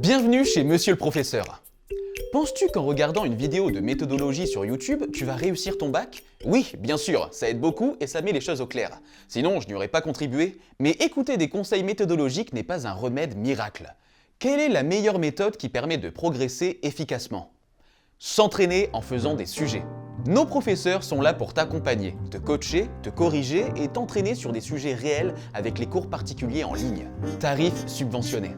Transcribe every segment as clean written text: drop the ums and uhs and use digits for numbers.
Bienvenue chez Monsieur le Professeur. Penses-tu qu'en regardant une vidéo de méthodologie sur YouTube, tu vas réussir ton bac? Oui, bien sûr, ça aide beaucoup et ça met les choses au clair. Sinon, je n'y aurais pas contribué. Mais écouter des conseils méthodologiques n'est pas un remède miracle. Quelle est la meilleure méthode qui permet de progresser efficacement? S'entraîner en faisant des sujets. Nos professeurs sont là pour t'accompagner, te coacher, te corriger et t'entraîner sur des sujets réels avec les cours particuliers en ligne. Tarifs subventionnés.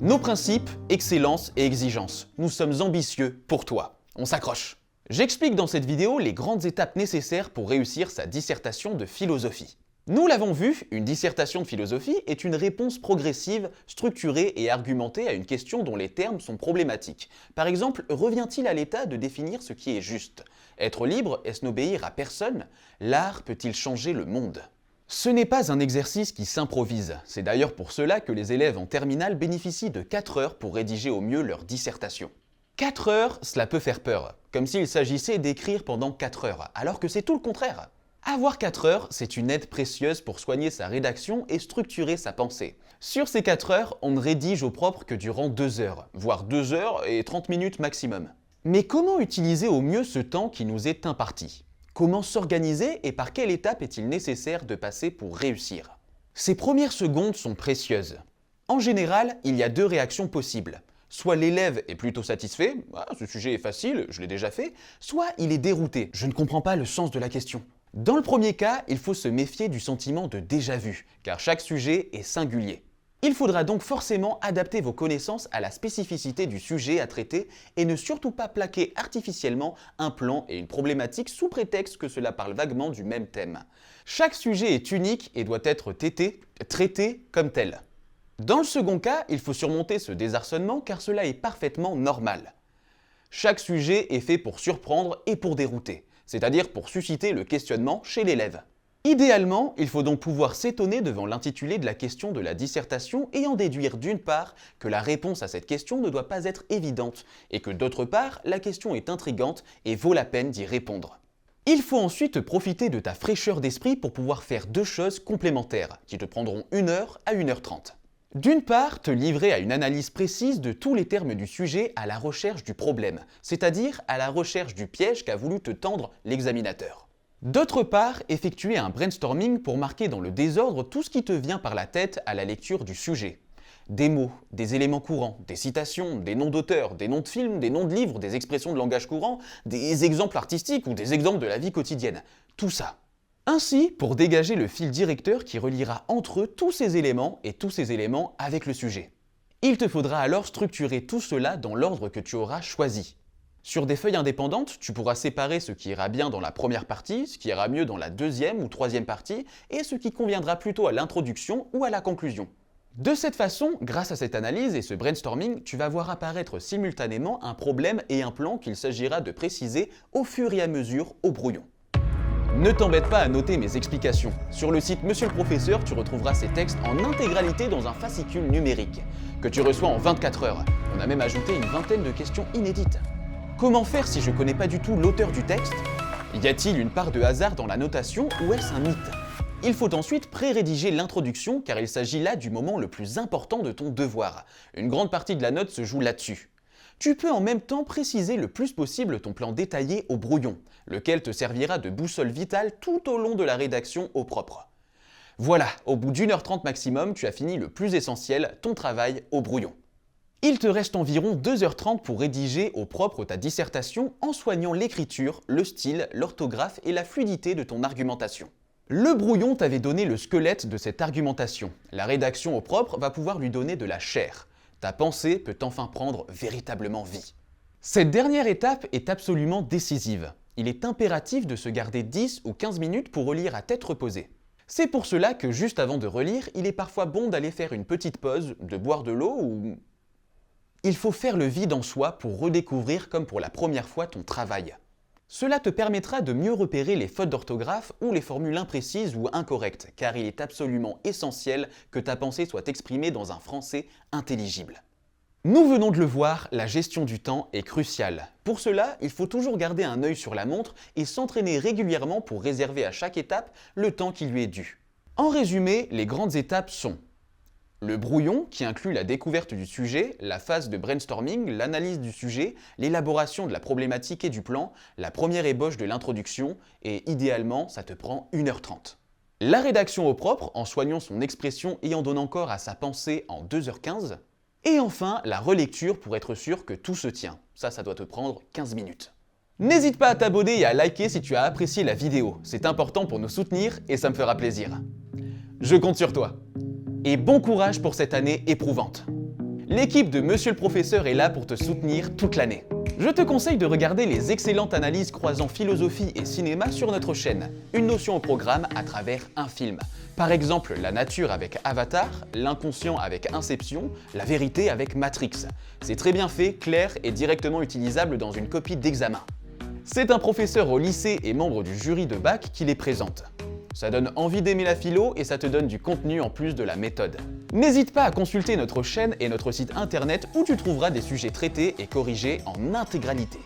Nos principes, excellence et exigence. Nous sommes ambitieux pour toi. On s'accroche. J'explique dans cette vidéo les grandes étapes nécessaires pour réussir sa dissertation de philosophie. Nous l'avons vu, une dissertation de philosophie est une réponse progressive, structurée et argumentée à une question dont les termes sont problématiques. Par exemple, revient-il à l'État de définir ce qui est juste? Être libre, est-ce n'obéir à personne? L'art peut-il changer le monde? Ce n'est pas un exercice qui s'improvise. C'est d'ailleurs pour cela que les élèves en terminale bénéficient de 4 heures pour rédiger au mieux leur dissertation. 4 heures, cela peut faire peur, comme s'il s'agissait d'écrire pendant 4 heures, alors que c'est tout le contraire. Avoir 4 heures, c'est une aide précieuse pour soigner sa rédaction et structurer sa pensée. Sur ces 4 heures, on ne rédige au propre que durant 2 heures, voire 2 heures et 30 minutes maximum. Mais comment utiliser au mieux ce temps qui nous est imparti? Comment s'organiser et par quelle étape est-il nécessaire de passer pour réussir? Ces premières secondes sont précieuses. En général, il y a 2 réactions possibles. Soit l'élève est plutôt satisfait, « ce sujet est facile, je l'ai déjà fait », soit il est dérouté, « je ne comprends pas le sens de la question ». Dans le premier cas, il faut se méfier du sentiment de déjà-vu, car chaque sujet est singulier. Il faudra donc forcément adapter vos connaissances à la spécificité du sujet à traiter et ne surtout pas plaquer artificiellement un plan et une problématique sous prétexte que cela parle vaguement du même thème. Chaque sujet est unique et doit être traité comme tel. Dans le second cas, il faut surmonter ce désarçonnement car cela est parfaitement normal. Chaque sujet est fait pour surprendre et pour dérouter, c'est-à-dire pour susciter le questionnement chez l'élève. Idéalement, il faut donc pouvoir s'étonner devant l'intitulé de la question de la dissertation et en déduire d'une part que la réponse à cette question ne doit pas être évidente et que d'autre part, la question est intrigante et vaut la peine d'y répondre. Il faut ensuite profiter de ta fraîcheur d'esprit pour pouvoir faire 2 choses complémentaires qui te prendront 1 heure à 1h30. D'une part, te livrer à une analyse précise de tous les termes du sujet à la recherche du problème, c'est-à-dire à la recherche du piège qu'a voulu te tendre l'examinateur. D'autre part, effectuer un brainstorming pour marquer dans le désordre tout ce qui te vient par la tête à la lecture du sujet. Des mots, des éléments courants, des citations, des noms d'auteurs, des noms de films, des noms de livres, des expressions de langage courant, des exemples artistiques ou des exemples de la vie quotidienne. Tout ça. Ainsi, pour dégager le fil directeur qui reliera entre eux tous ces éléments et tous ces éléments avec le sujet. Il te faudra alors structurer tout cela dans l'ordre que tu auras choisi. Sur des feuilles indépendantes, tu pourras séparer ce qui ira bien dans la première partie, ce qui ira mieux dans la deuxième ou troisième partie, et ce qui conviendra plutôt à l'introduction ou à la conclusion. De cette façon, grâce à cette analyse et ce brainstorming, tu vas voir apparaître simultanément un problème et un plan qu'il s'agira de préciser au fur et à mesure au brouillon. Ne t'embête pas à noter mes explications. Sur le site Monsieur le Professeur, tu retrouveras ces textes en intégralité dans un fascicule numérique, que tu reçois en 24 heures. On a même ajouté une vingtaine de questions inédites. Comment faire si je ne connais pas du tout l'auteur du texte? Y a-t-il une part de hasard dans la notation ou est-ce un mythe? Il faut ensuite pré-rédiger l'introduction car il s'agit là du moment le plus important de ton devoir. Une grande partie de la note se joue là-dessus. Tu peux en même temps préciser le plus possible ton plan détaillé au brouillon, lequel te servira de boussole vitale tout au long de la rédaction au propre. Voilà, au bout d'1h30 maximum, tu as fini le plus essentiel, ton travail au brouillon. Il te reste environ 2h30 pour rédiger au propre ta dissertation en soignant l'écriture, le style, l'orthographe et la fluidité de ton argumentation. Le brouillon t'avait donné le squelette de cette argumentation. La rédaction au propre va pouvoir lui donner de la chair. Ta pensée peut enfin prendre véritablement vie. Cette dernière étape est absolument décisive. Il est impératif de se garder 10 ou 15 minutes pour relire à tête reposée. C'est pour cela que juste avant de relire, il est parfois bon d'aller faire une petite pause, de boire de l'eau ou... Il faut faire le vide en soi pour redécouvrir comme pour la première fois ton travail. Cela te permettra de mieux repérer les fautes d'orthographe ou les formules imprécises ou incorrectes, car il est absolument essentiel que ta pensée soit exprimée dans un français intelligible. Nous venons de le voir, la gestion du temps est cruciale. Pour cela, il faut toujours garder un œil sur la montre et s'entraîner régulièrement pour réserver à chaque étape le temps qui lui est dû. En résumé, les grandes étapes sont Le brouillon, qui inclut la découverte du sujet, la phase de brainstorming, l'analyse du sujet, l'élaboration de la problématique et du plan, la première ébauche de l'introduction, et idéalement, ça te prend 1h30. La rédaction au propre, en soignant son expression et en donnant corps à sa pensée en 2h15. Et enfin, la relecture pour être sûr que tout se tient. Ça doit te prendre 15 minutes. N'hésite pas à t'abonner et à liker si tu as apprécié la vidéo. C'est important pour nous soutenir et ça me fera plaisir. Je compte sur toi. Et bon courage pour cette année éprouvante. L'équipe de Monsieur le Professeur est là pour te soutenir toute l'année. Je te conseille de regarder les excellentes analyses croisant philosophie et cinéma sur notre chaîne. Une notion au programme à travers un film. Par exemple, la nature avec Avatar, l'inconscient avec Inception, la vérité avec Matrix. C'est très bien fait, clair et directement utilisable dans une copie d'examen. C'est un professeur au lycée et membre du jury de bac qui les présente. Ça donne envie d'aimer la philo et ça te donne du contenu en plus de la méthode. N'hésite pas à consulter notre chaîne et notre site internet où tu trouveras des sujets traités et corrigés en intégralité.